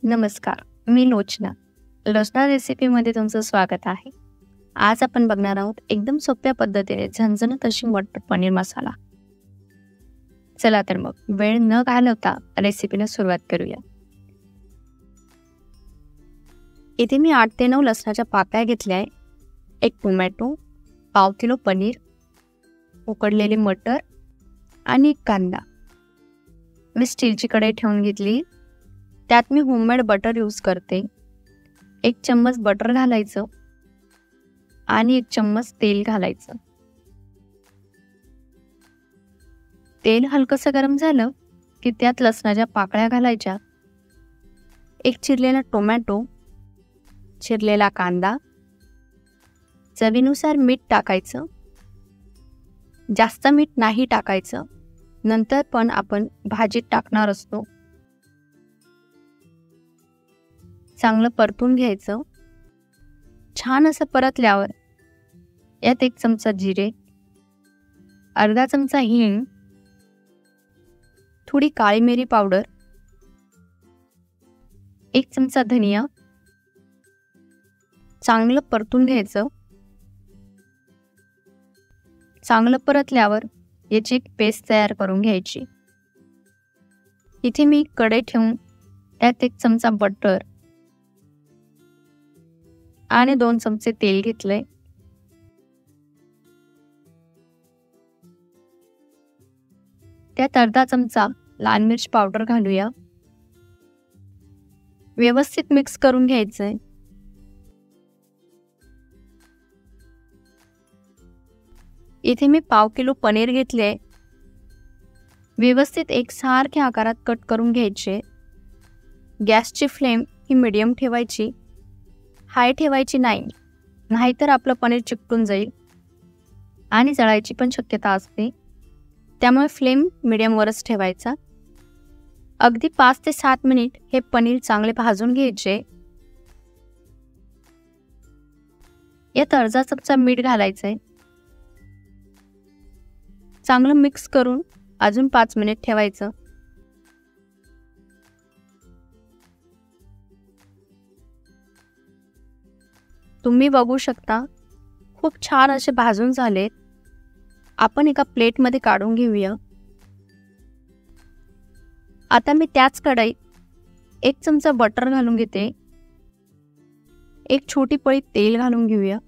नमस्कार, मी लोचना. लोचना रेसिपीमध्ये तुमचं स्वागत आहे. आज आपण बघणार आहोत एकदम सोप्या पद्धतीने झणझणीत अशी मटर पनीर मसाला. चला तर मग वेळ न घालवता रेसिपीला सुरुवात करूया. इथे मी 8 ते 9 लसणाच्या पाकळ्या घेतल्या आहे, 1 टोमॅटो, पाव किलो पनीर, उकडलेले मटर आणि 1 कांदा. मी स्टीलची कढई ठेवून घेतली. त्यात मी होममेड बटर यूज करते. 1 चम्मच बटर घालायचं आणि 1 चम्मच तेल घालायचं. तेल हलकंसं गरम झालं की त्यात लसणाच्या पाकळ्या घालायच्या, 1 चिरलेला टोमॅटो, चिरलेला कांदा, चवीनुसार मीठ टाकायचं. जास्त मीठ नाही टाकायचं, नंतर पण आपण भाजीत टाकणार असतो. चांगलं परतून घ्यायचं. छान असं परतल्यावर यात 1 चमचा जिरे, अर्धा चमचा हिंग, थोडी काळी मिरी पावडर, 1 चमचा धनिया चांगलं परतून घ्यायचं. चांगलं परतल्यावर याची एक पेस्ट तयार करून घ्यायची. इथे मी कढई ठेवून यात 1 चमचा बटर आणि 2 चमचे तेल घेतले. त्यात अर्धा चमचा लाल मिर्च पावडर घालूया. व्यवस्थित मिक्स करून घ्यायचंय. इथे मी पाव किलो पनीर घेतले. व्यवस्थित एकसारख्या आकारात कट करून घ्यायचे. गॅसची फ्लेम ही मीडियम ठेवायची, हाय ठेवायची नाही, नाहीतर आपलं पनीर चिकटून जाईल आणि जळायची पण शक्यता असते. त्यामुळे फ्लेम मीडियमवरच ठेवायचा. अगदी 5 ते 7 मिनिट हे पनीर चांगले भाजून घ्यायचे. यात अर्धा चमचा मीठ घालायचंय. चांगलं मिक्स करून अजून 5 मिनिट ठेवायचं. तुम्ही बघू शकता खूप छान असे भाजून झालेत. आपण एका प्लेटमध्ये काढून घेऊया. आता मी त्याच कढईत 1 चमचा बटर घालून घेते. 1 छोटी पळी तेल घालून घेऊया.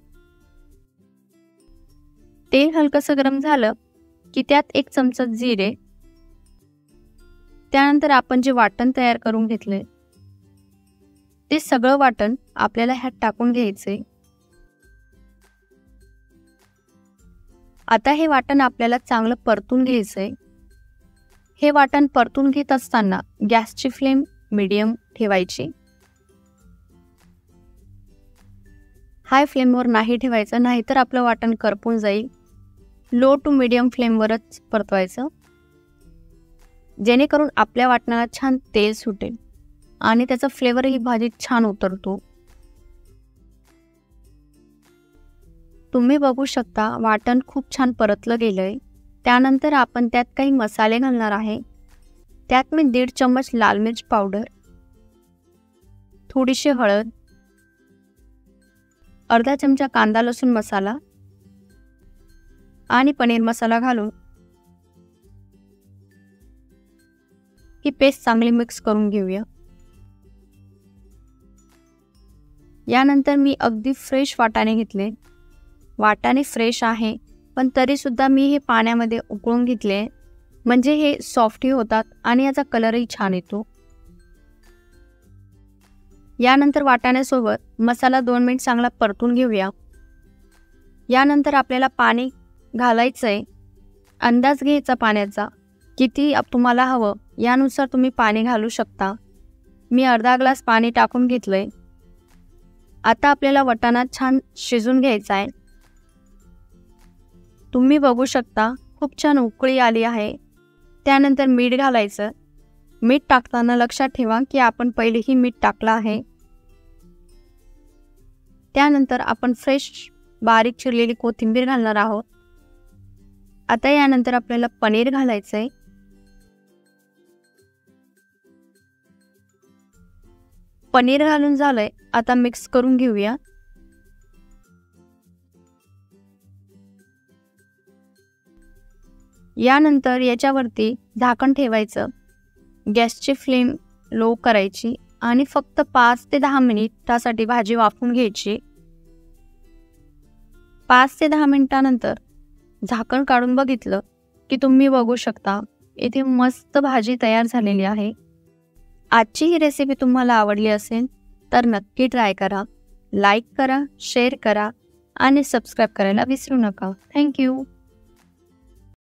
तेल हलकंसं गरम झालं की त्यात 1 चमचा जिरे, त्यानंतर आपण जे वाटण तयार करून घेतले ते सगळं वाटण आपल्याला ह्यात टाकून घ्यायचे. आता हे वाटण आपल्याला चांगलं परतून घ्यायचंय. हे वाटण परतून घेत असताना गॅसची फ्लेम मीडियम ठेवायची. हाय फ्लेमवर नाही ठेवायचं, नाहीतर आपलं वाटण करपून जाईल. लो टू मीडियम फ्लेमवरच परतवायचं, जेणेकरून आपल्या वाटणाला छान तेल सुटेल आणि त्याचा फ्लेवरही भाजीत छान उतरतो. तुम्ही बघू शकता वाटण खूप छान परतलं गेलंय. त्यानंतर आपण त्यात काही मसाले घालणार आहे. त्यात मी 1.5 चम्मच लाल मिर्च पावडर, थोडीशी हळद, अर्धा चमचा कांदा लसूण मसाला आणि पनीर मसाला घालून ही पेस्ट चांगली मिक्स करून घेऊया. यानंतर मी अगदी फ्रेश वाटाणे घेतले. वाटाणे फ्रेश आहे, पण तरी सुद्धा मी हे पाण्यामध्ये उकळून घेतले, म्हणजे हे सॉफ्टही होतात आणि याचा कलरही छान येतो. यानंतर वाटाण्यासोबत मसाला 2 मिनिट चांगला परतून घेऊया. यानंतर आपल्याला पाणी घालायचंय. अंदाज घ्यायचा पाण्याचा, किती तुम्हाला हवं यानुसार तुम्ही पाणी घालू शकता. मी अर्धा ग्लास पाणी टाकून घेतलंय. आता आपल्याला वाटाणा छान शिजून घ्यायचा आहे. तुम्ही बघू शकता खूप छान उकळी आली आहे. त्यानंतर मीठ घालायचं. मीठ टाकताना लक्षात ठेवा की आपण पहिलेही मीठ टाकलं आहे. त्यानंतर आपण फ्रेश बारीक चिरलेली कोथिंबीर घालणार आहोत. आता यानंतर आपल्याला पनीर घालायचंय. पनीर घालून झालंय, आता मिक्स करून घेऊया. यानंतर याच्यावरती झाकण ठेवायचं. गॅसची फ्लेम लो करायची आणि फक्त 5 ते 10 मिनिटासाठी भाजी वाफवून घ्यायची. 5 ते 10 मिनिटानंतर झाकण काढून बघितलं की तुम्ही बघू शकता इथे मस्त भाजी तयार झालेली आहे. आजची ही रेसिपी तुम्हाला आवडली असेल तर नक्की ट्राय करा. लाईक करा, शेअर करा आणि सबस्क्राईब करायला विसरू नका. थँक्यू.